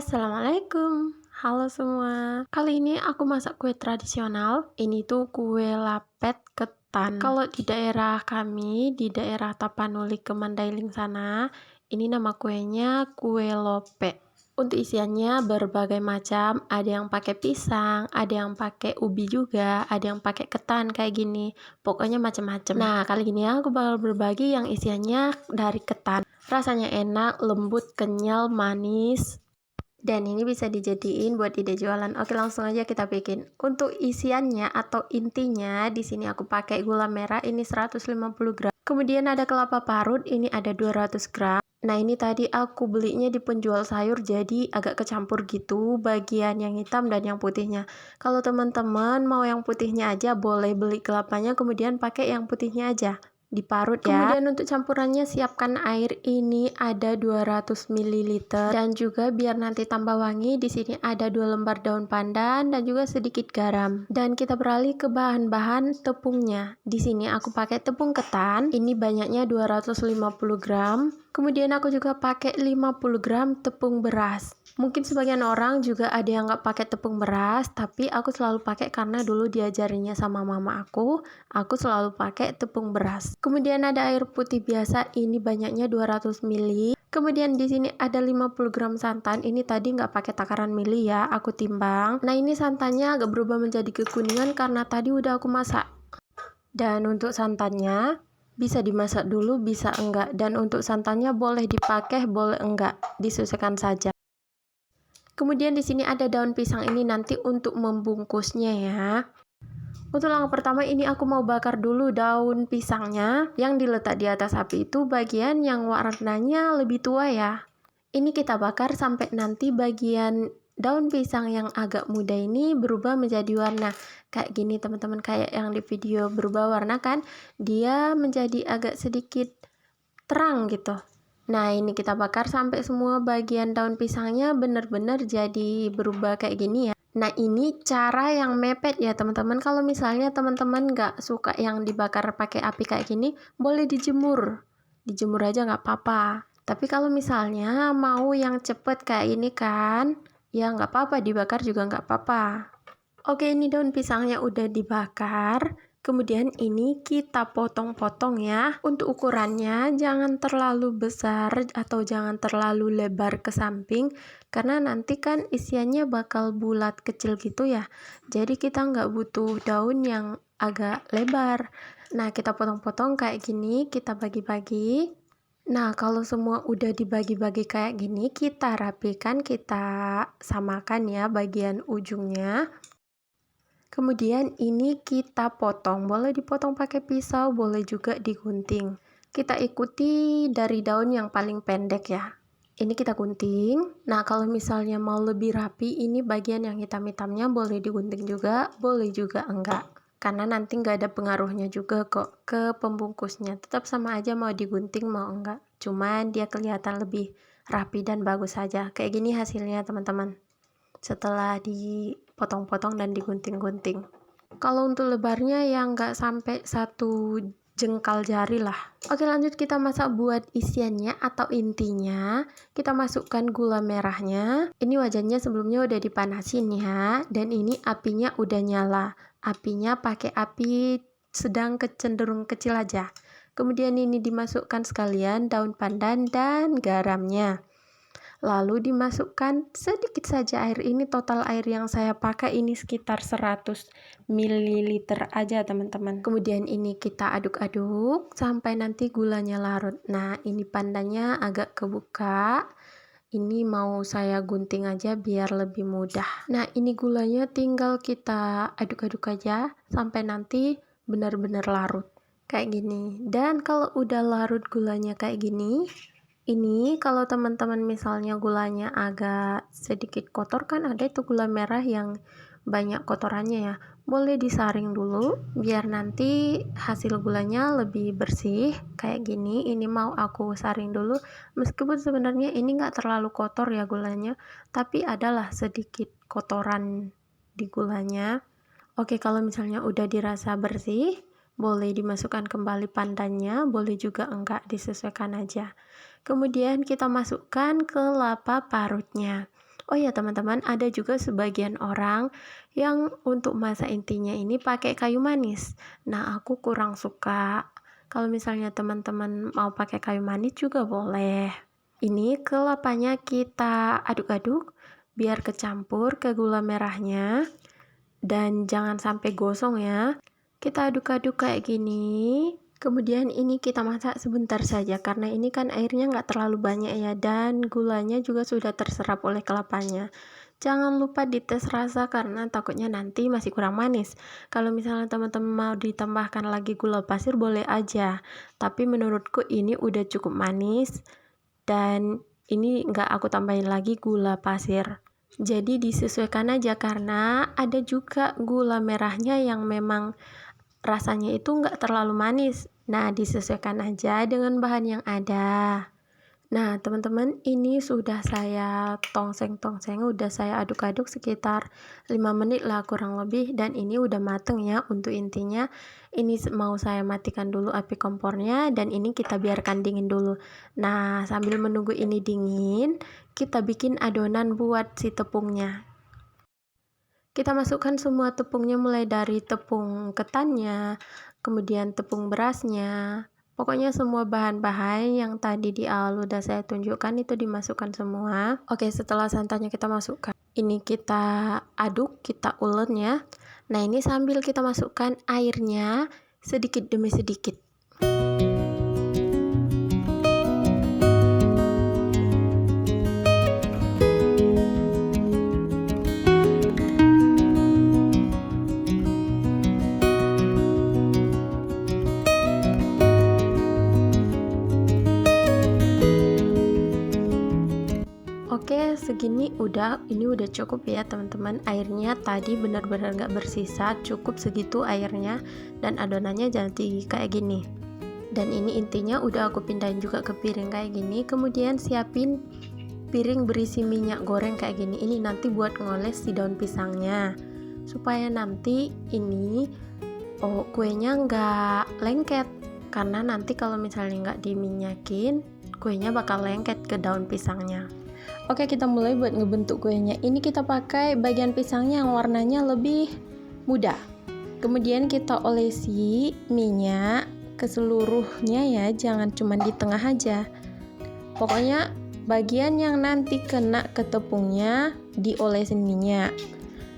Assalamualaikum, halo semua. Kali ini aku masak kue tradisional. Ini tuh kue lapet ketan. Kalau di daerah kami, di daerah Tapanuli Kemandailing sana, ini nama kuenya kue lope. Untuk isiannya berbagai macam, ada yang pakai pisang, ada yang pakai ubi juga, ada yang pakai ketan kayak gini. Pokoknya macam-macam. Nah, kali ini aku bakal berbagi yang isiannya dari ketan. Rasanya enak, lembut, kenyal, manis. Dan ini bisa dijadiin buat ide jualan. Oke, langsung aja kita bikin. Untuk isiannya atau intinya, di sini aku pakai gula merah ini 150 gram. Kemudian ada kelapa parut, ini ada 200 gram. Nah, ini tadi aku belinya di penjual sayur, jadi agak kecampur gitu bagian yang hitam dan yang putihnya. Kalau teman-teman mau yang putihnya aja, boleh beli kelapanya kemudian pakai yang putihnya aja. Diparut ya. Kemudian untuk campurannya siapkan air, ini ada 200 ml dan juga biar nanti tambah wangi di sini ada 2 lembar daun pandan dan juga sedikit garam. Dan kita beralih ke bahan-bahan tepungnya. Di sini aku pakai tepung ketan, ini banyaknya 250 gram. Kemudian aku juga pakai 50 gram tepung beras. Mungkin sebagian orang juga ada yang nggak pakai tepung beras, tapi aku selalu pakai karena dulu diajarinya sama mama aku selalu pakai tepung beras. Kemudian ada air putih biasa, ini banyaknya 200 ml. Kemudian di sini ada 50 gram santan, ini tadi nggak pakai takaran mili ya, aku timbang. Nah, ini santannya agak berubah menjadi kekuningan karena tadi udah aku masak. Dan untuk santannya bisa dimasak dulu, bisa enggak. Dan untuk santannya boleh dipakai, boleh enggak, disesuaikan saja. Kemudian di sini ada daun pisang, ini nanti untuk membungkusnya ya. Untuk langkah pertama ini aku mau bakar dulu daun pisangnya yang diletak di atas api, itu bagian yang warnanya lebih tua ya. Ini kita bakar sampai nanti bagian daun pisang yang agak muda ini berubah menjadi warna kayak gini teman-teman, kayak yang di video berubah warna kan, dia menjadi agak sedikit terang gitu. Nah, ini kita bakar sampai semua bagian daun pisangnya benar-benar jadi berubah kayak gini ya. Nah, ini cara yang mepet ya teman-teman. Kalau misalnya teman-teman nggak suka yang dibakar pakai api kayak gini, boleh dijemur. Dijemur aja nggak apa-apa. Tapi kalau misalnya mau yang cepet kayak ini kan, ya nggak apa-apa, dibakar juga nggak apa-apa. Oke, ini daun pisangnya udah dibakar. Kemudian ini kita potong-potong ya. Untuk ukurannya jangan terlalu besar atau jangan terlalu lebar ke samping, karena nanti kan isiannya bakal bulat kecil gitu ya. Jadi kita nggak butuh daun yang agak lebar. Nah, kita potong-potong kayak gini, kita bagi-bagi. Nah, kalau semua udah dibagi-bagi kayak gini, kita rapikan, kita samakan ya bagian ujungnya. Kemudian ini kita potong, boleh dipotong pakai pisau, boleh juga digunting. Kita ikuti dari daun yang paling pendek ya. Ini kita gunting. Nah, kalau misalnya mau lebih rapi, ini bagian yang hitam-hitamnya boleh digunting juga, boleh juga enggak. Karena nanti nggak ada pengaruhnya juga kok ke pembungkusnya. Tetap sama aja mau digunting mau enggak. Cuman dia kelihatan lebih rapi dan bagus saja. Kayak gini hasilnya teman-teman, setelah dipotong-potong dan digunting-gunting. Kalau untuk lebarnya yang nggak sampai 1 jengkal jari lah. Oke, lanjut kita masak buat isiannya atau intinya. Kita masukkan gula merahnya. Ini wajannya sebelumnya udah dipanasin ya, dan ini apinya udah nyala. Apinya pakai api sedang cenderung kecil aja. Kemudian ini dimasukkan sekalian daun pandan dan garamnya. Lalu dimasukkan sedikit saja air. Ini total air yang saya pakai ini sekitar 100 ml aja teman-teman. Kemudian ini kita aduk-aduk sampai nanti gulanya larut. Nah, ini pandannya agak kebuka. Ini mau saya gunting aja biar lebih mudah. Nah, ini gulanya tinggal kita aduk-aduk aja sampai nanti benar-benar larut kayak gini. Dan kalau udah larut gulanya kayak gini, ini kalau teman-teman misalnya gulanya agak sedikit kotor, kan ada itu gula merah yang banyak kotorannya ya, boleh disaring dulu biar nanti hasil gulanya lebih bersih kayak gini. Ini mau aku saring dulu, meskipun sebenarnya ini nggak terlalu kotor ya gulanya, tapi adalah sedikit kotoran di gulanya. Oke, kalau misalnya udah dirasa bersih, boleh dimasukkan kembali pandannya, boleh juga enggak, disesuaikan aja. Kemudian kita masukkan kelapa parutnya. Oh ya teman-teman, ada juga sebagian orang yang untuk masak intinya ini pakai kayu manis. Nah, aku kurang suka. Kalau misalnya teman-teman mau pakai kayu manis juga boleh. Ini kelapanya kita aduk-aduk biar kecampur ke gula merahnya dan jangan sampai gosong ya. Kita aduk-aduk kayak gini. Kemudian ini kita masak sebentar saja karena ini kan airnya nggak terlalu banyak ya dan gulanya juga sudah terserap oleh kelapanya. Jangan lupa dites rasa karena takutnya nanti masih kurang manis. Kalau misalnya teman-teman mau ditambahkan lagi gula pasir boleh aja. Tapi menurutku ini udah cukup manis dan ini nggak aku tambahin lagi gula pasir. Jadi disesuaikan aja karena ada juga gula merahnya yang memang rasanya itu nggak terlalu manis. Nah, disesuaikan aja dengan bahan yang ada. Nah, teman-teman, ini sudah saya tongseng-tongseng, udah saya aduk-aduk sekitar 5 menit lah kurang lebih dan ini udah mateng ya untuk intinya. Ini mau saya matikan dulu api kompornya dan ini kita biarkan dingin dulu. Nah, sambil menunggu ini dingin, kita bikin adonan buat si tepungnya. Kita masukkan semua tepungnya mulai dari tepung ketannya, kemudian tepung berasnya. Pokoknya semua bahan-bahan yang tadi di awal udah saya tunjukkan itu dimasukkan semua. Oke, setelah santannya kita masukkan. Ini kita aduk, kita ulen ya. Nah, ini sambil kita masukkan airnya sedikit demi sedikit. Oke, segini ini udah cukup ya teman-teman. Airnya tadi benar-benar nggak bersisa, cukup segitu airnya dan adonannya jadi kayak gini. Dan ini intinya udah aku pindahin juga ke piring kayak gini. Kemudian siapin piring berisi minyak goreng kayak gini. Ini nanti buat ngoles si daun pisangnya supaya nanti ini kuenya nggak lengket, karena nanti kalau misalnya nggak diminyakin kuenya bakal lengket ke daun pisangnya. Oke, kita mulai buat ngebentuk kuenya. Ini kita pakai bagian pisangnya yang warnanya lebih muda. Kemudian kita olesi minyak ke seluruhnya ya, jangan cuma di tengah aja. Pokoknya bagian yang nanti kena ke tepungnya diolesin minyak.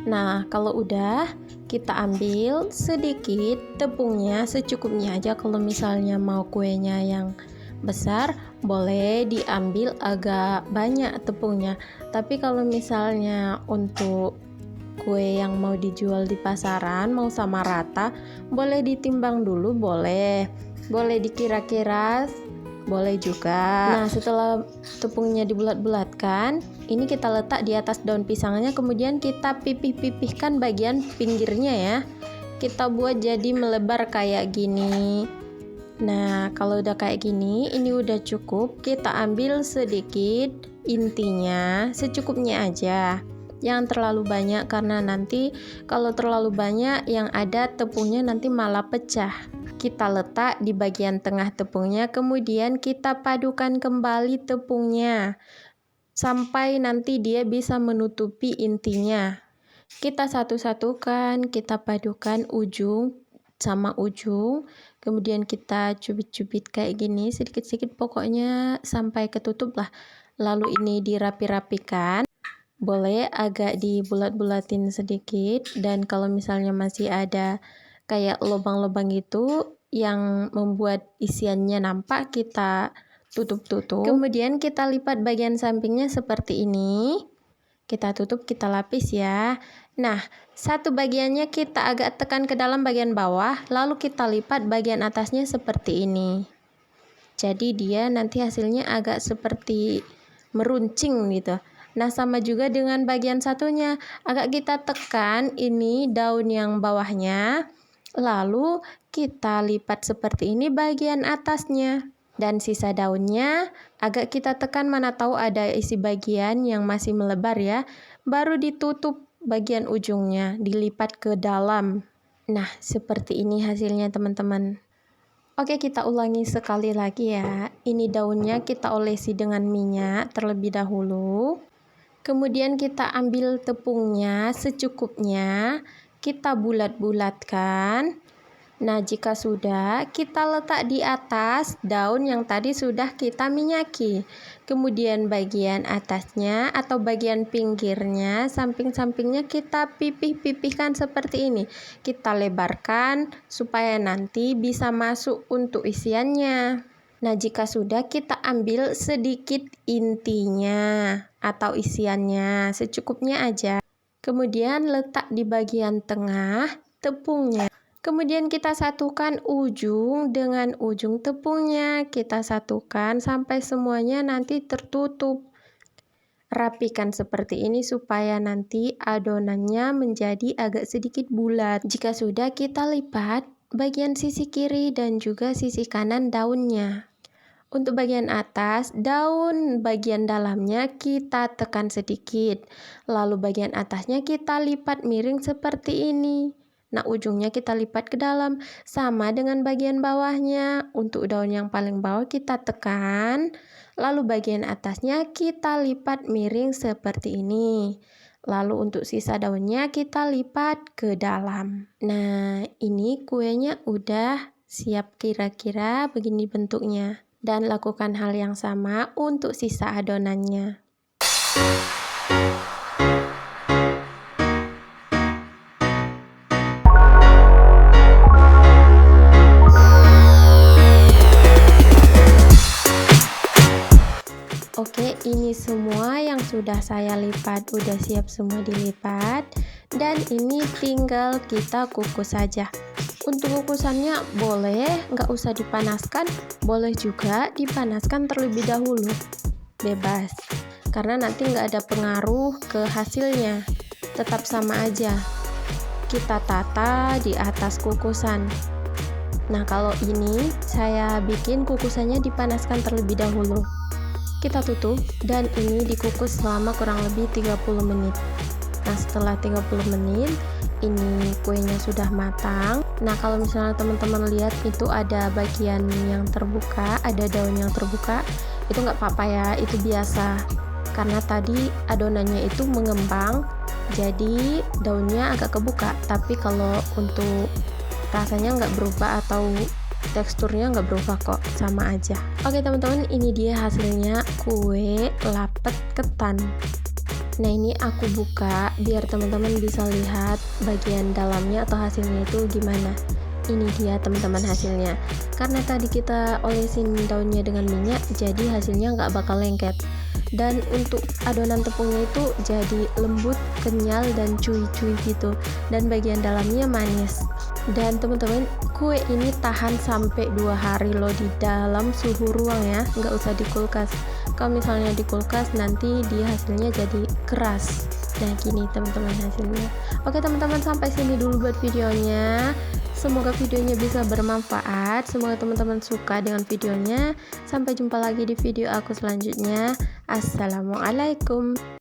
Nah, kalau udah kita ambil sedikit tepungnya secukupnya aja. Kalau misalnya mau kuenya yang besar boleh diambil agak banyak tepungnya, tapi kalau misalnya untuk kue yang mau dijual di pasaran mau sama rata boleh ditimbang dulu, boleh dikira-kira, boleh juga. Nah, setelah tepungnya dibulat-bulatkan, ini kita letak di atas daun pisangnya, kemudian kita pipih-pipihkan bagian pinggirnya ya, kita buat jadi melebar kayak gini. Nah, kalau udah kayak gini, ini udah cukup. Kita ambil sedikit intinya, secukupnya aja. Jangan terlalu banyak karena nanti kalau terlalu banyak yang ada tepungnya nanti malah pecah. Kita letak di bagian tengah tepungnya, kemudian kita padukan kembali tepungnya sampai nanti dia bisa menutupi intinya. Kita satu-satukan, kita padukan ujung sama ujung, kemudian kita cubit-cubit kayak gini sedikit-sedikit, pokoknya sampai ketutup lah. Lalu ini dirapi-rapikan, boleh agak dibulat-bulatin sedikit, dan kalau misalnya masih ada kayak lubang-lubang gitu yang membuat isiannya nampak, kita tutup-tutup. Kemudian kita lipat bagian sampingnya seperti ini. Kita tutup, kita lapis ya. Nah, satu bagiannya kita agak tekan ke dalam bagian bawah, lalu kita lipat bagian atasnya seperti ini. Jadi dia nanti hasilnya agak seperti meruncing gitu. Nah, sama juga dengan bagian satunya, agak kita tekan ini daun yang bawahnya, lalu kita lipat seperti ini bagian atasnya. Dan sisa daunnya agak kita tekan, mana tahu ada isi bagian yang masih melebar ya, baru ditutup bagian ujungnya, dilipat ke dalam. Nah, seperti ini hasilnya teman-teman. Oke, kita ulangi sekali lagi ya. Ini daunnya kita olesi dengan minyak terlebih dahulu. Kemudian kita ambil tepungnya secukupnya, kita bulat-bulatkan. Nah, jika sudah, kita letak di atas daun yang tadi sudah kita minyaki. Kemudian bagian atasnya atau bagian pinggirnya, samping-sampingnya kita pipih-pipihkan seperti ini. Kita lebarkan supaya nanti bisa masuk untuk isiannya. Nah, jika sudah, kita ambil sedikit intinya atau isiannya, secukupnya aja. Kemudian letak di bagian tengah tepungnya. Kemudian kita satukan ujung dengan ujung tepungnya. Kita satukan sampai semuanya nanti tertutup. Rapikan seperti ini supaya nanti adonannya menjadi agak sedikit bulat. Jika sudah, kita lipat bagian sisi kiri dan juga sisi kanan daunnya. Untuk bagian atas, daun bagian dalamnya kita tekan sedikit. Lalu bagian atasnya kita lipat miring seperti ini. Nah, ujungnya kita lipat ke dalam, sama dengan bagian bawahnya. Untuk daun yang paling bawah kita tekan, lalu bagian atasnya kita lipat miring seperti ini. Lalu untuk sisa daunnya kita lipat ke dalam. Nah, ini kuenya udah siap kira-kira begini bentuknya. Dan lakukan hal yang sama untuk sisa adonannya. Oke, ini semua yang sudah saya lipat udah siap semua dilipat, dan ini tinggal kita kukus saja. Untuk kukusannya boleh nggak usah dipanaskan, boleh juga dipanaskan terlebih dahulu, bebas, karena nanti nggak ada pengaruh ke hasilnya, tetap sama aja. Kita tata di atas kukusan. Nah, kalau ini saya bikin kukusannya dipanaskan terlebih dahulu. Kita tutup dan ini dikukus selama kurang lebih 30 menit. Nah, setelah 30 menit ini kuenya sudah matang. Nah, kalau misalnya teman-teman lihat itu ada bagian yang terbuka, ada daun yang terbuka, itu nggak apa-apa ya, itu biasa. Karena tadi adonannya itu mengembang, jadi daunnya agak kebuka. Tapi kalau untuk rasanya nggak berubah atau teksturnya nggak berubah kok, sama aja. Oke teman-teman, ini dia hasilnya kue lapet ketan. Nah, ini aku buka biar teman-teman bisa lihat bagian dalamnya atau hasilnya itu gimana. Ini dia teman-teman hasilnya. Karena tadi kita olesin daunnya dengan minyak, jadi hasilnya nggak bakal lengket. Dan untuk adonan tepungnya itu jadi lembut, kenyal, dan cuy-cuy gitu. Dan bagian dalamnya manis. Dan teman-teman, kue ini tahan sampai 2 hari loh di dalam suhu ruang ya, nggak usah di kulkas. Kalau misalnya di kulkas nanti dia hasilnya jadi keras. Nah, gini teman-teman hasilnya. Oke teman-teman, sampai sini dulu buat videonya. Semoga videonya bisa bermanfaat. Semoga teman-teman suka dengan videonya. Sampai jumpa lagi di video aku selanjutnya. Assalamualaikum.